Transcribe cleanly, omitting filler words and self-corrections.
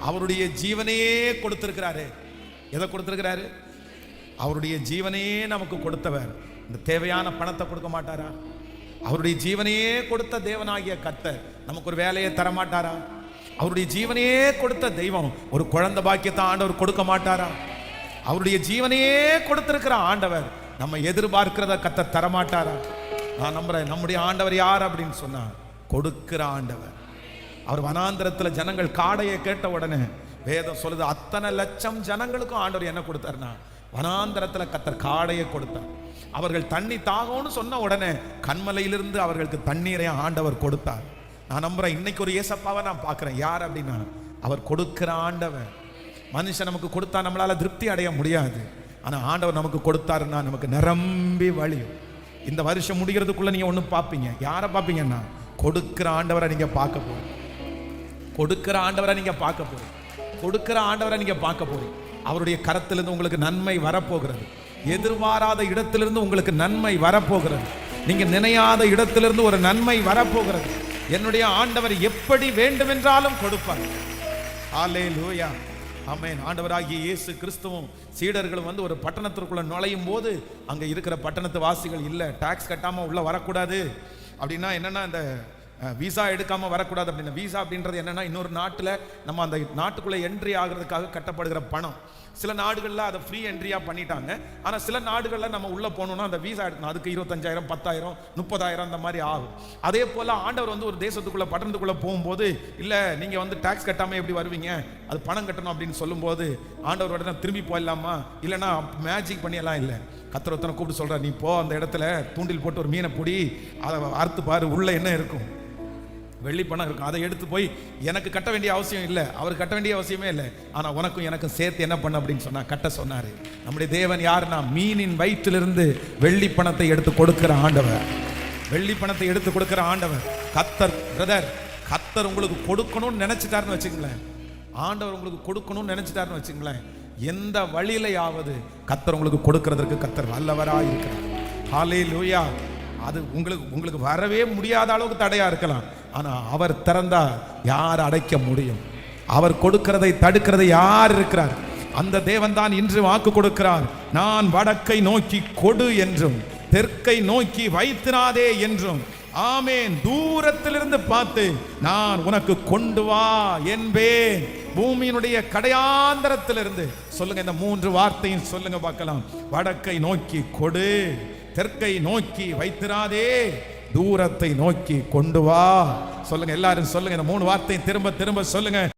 அவருடைய ஜீவனையே கொடுத்திருக்கிறாரு. எதை கொடுத்திருக்கிறாரு? அவருடைய ஜீவனையே நமக்கு கொடுத்தவர். இந்த தேவையான பணத்தை கொடுக்க மாட்டாரா? அவருடைய ஜீவனையே கொடுத்த தேவனாகிய கர்த்தர் நமக்கு ஒரு வேலையை தர மாட்டாரா? அவருடைய ஜீவனையே கொடுத்த தெய்வம் ஒரு குழந்தை பாக்கியத்தை ஆண்டவர் கொடுக்க மாட்டாரா? அவருடைய ஜீவனையே கொடுத்திருக்கிற ஆண்டவர் நம்ம எதிர்பார்க்கிறத கர்த்தர் தரமாட்டாரா? நான் நம்புறேன். நம்முடைய ஆண்டவர் யார் அப்படின்னு சொன்னா கொடுக்கிற ஆண்டவர். அவர் வனாந்திரத்தில் ஜனங்கள் காடையை கேட்ட உடனே வேதம் சொல்லுது, அத்தனை லட்சம் ஜனங்களுக்கும் ஆண்டவர் என்ன கொடுத்தாருன்னா வனாந்திரத்தில் கர்த்தர் காடையை கொடுத்தார். அவர்கள் தண்ணி தாகம்னு சொன்ன உடனே கண்மலையிலிருந்து அவர்களுக்கு தண்ணீரை ஆண்டவர் கொடுத்தார். நான் நம்புறேன். இன்னைக்கு ஒரு ஏசப்பாவை நான் பார்க்கிறேன். யார் அப்படின்னா அவர் கொடுக்கிற ஆண்டவர். மனுஷன் நமக்கு கொடுத்தா நம்மளால திருப்தி அடைய முடியாது. ஆனா ஆண்டவர் நமக்கு கொடுத்தாருன்னா நமக்கு நிரம்பி வழியும். இந்த வருஷம் முடிகிறதுக்குள்ள நீங்க ஒண்ணு பார்ப்பீங்க. யாரை பார்ப்பீங்கன்னா கொடுக்கிற ஆண்டவரை நீங்க பார்க்க போறீங்க. கொடுக்கிற ஆண்டவரை நீங்க பார்க்க போறீங்க. கொடுக்கிற ஆண்டவரை நீங்க பார்க்க போறீங்க. அவருடைய கரத்திலிருந்து உங்களுக்கு நன்மை வரப்போகிறது. எதிர்பாராத இடத்திலிருந்து உங்களுக்கு நன்மை வரப்போகிறது. நீங்க நினையாத இடத்திலிருந்து ஒரு நன்மை வரப்போகிறது. என்னுடைய ஆண்டவர் எப்படி வேண்டுமென்றாலும் கொடுப்பார். ஹல்லேலூயா, ஆமென். ஆண்டவராகிய இயேசு கிறிஸ்துவும் சீடர்களும் ஒரு பட்டணத்திற்குள்ள நுழையும் போது அங்க இருக்கிற பட்டணத்து வாசிகள் இல்ல, டாக்ஸ் கட்டாம உள்ள வரக்கூடாது அப்படின்னா என்னன்னா இந்த விசா எடுக்காம வரக்கூடாது அப்படின்னா. விசா அப்படின்றது என்னன்னா இன்னொரு நாட்டில் நம்ம அந்த நாட்டுக்குள்ள என்ட்ரி ஆகிறதுக்காக கட்டப்படுகிற பணம். சில நாடுகளில் அதை ஃப்ரீ என்ட்ரியா பண்ணிட்டாங்க. ஆனால் சில நாடுகளில் நம்ம உள்ள போகணும்னா அந்த விசா எடுக்கணும். அதுக்கு 25,000 10,000 30,000 அந்த மாதிரி ஆகும். அதே போல ஆண்டவர் ஒரு தேசத்துக்குள்ள பட்டணத்துக்குள்ள போகும்போது இல்ல நீங்க டாக்ஸ் கட்டாம எப்படி வருவீங்க, அது பணம் கட்டணும் அப்படின்னு சொல்லும்போது ஆண்டவர் உடனே திரும்பி போயிடலாமா, இல்லைன்னா மேஜிக் பண்ணியெல்லாம் இல்லை. கர்த்தர் ஒருத்தனை கூப்பிட்டு சொல்றார், நீ போ அந்த இடத்துல தூண்டில் போட்டு ஒரு மீனை பிடி, அதை அறுத்து பாரு, உள்ள என்ன இருக்கும், வெள்ளி பணம் இருக்கும். அதை எடுத்து போய் எனக்கு கட்ட வேண்டிய அவசியம் இல்லை, அவர் கட்ட வேண்டிய அவசியமே இல்லை. ஆனால் உனக்கும் எனக்கும் சேர்த்து என்ன பண்ண அப்படின்னு சொன்னா கட்ட சொன்னாரு. நம்முடைய தேவன் யாருன்னா மீனின் வயிற்றிலிருந்து வெள்ளி பணத்தை எடுத்து கொடுக்கிற ஆண்டவர். வெள்ளி பணத்தை எடுத்து கொடுக்கிற ஆண்டவர் கர்த்தர். பிரதர், கர்த்தர் உங்களுக்கு கொடுக்கணும்னு நினைச்சிட்டாருன்னு வச்சுங்களேன், ஆண்டவர் உங்களுக்கு கொடுக்கணும்னு நினைச்சிட்டாருன்னு வச்சுங்களேன், எந்த வழியிலையாவது கர்த்தர் உங்களுக்கு கொடுக்கிறதுக்கு கர்த்தர் வல்லவராக இருக்கிறார். ஹல்லேலூயா. அது உங்களுக்கு வரவே முடியாத அளவுக்கு தடையா இருக்கலாம். ஆனா அவர் திறந்தா யார் அடைக்க முடியும்? அவர் கொடுக்கிறதை தடுக்கிறது யார் இருக்கிறார்? அந்த தேவன் தான் இன்று வாக்கு கொடுக்கிறார். நான் வடக்கை நோக்கி கொடு என்றும் தெற்கை நோக்கி வைத்திராதே என்றும், ஆமேன், தூரத்திலிருந்து பார்த்து நான் உனக்கு கொண்டு வா என்பேன். பூமியினுடைய கடையாந்தரத்திலிருந்து சொல்லுங்க, இந்த 3 வார்த்தையும் சொல்லுங்க பார்க்கலாம். வடக்கை நோக்கி கொடு, தெற்கை நோக்கி வைத்திராதே, தூரத்தை நோக்கி கொண்டு வா. சொல்லுங்க, எல்லாரும் சொல்லுங்க. இந்த 3 வார்த்தையும் திரும்ப திரும்ப சொல்லுங்க.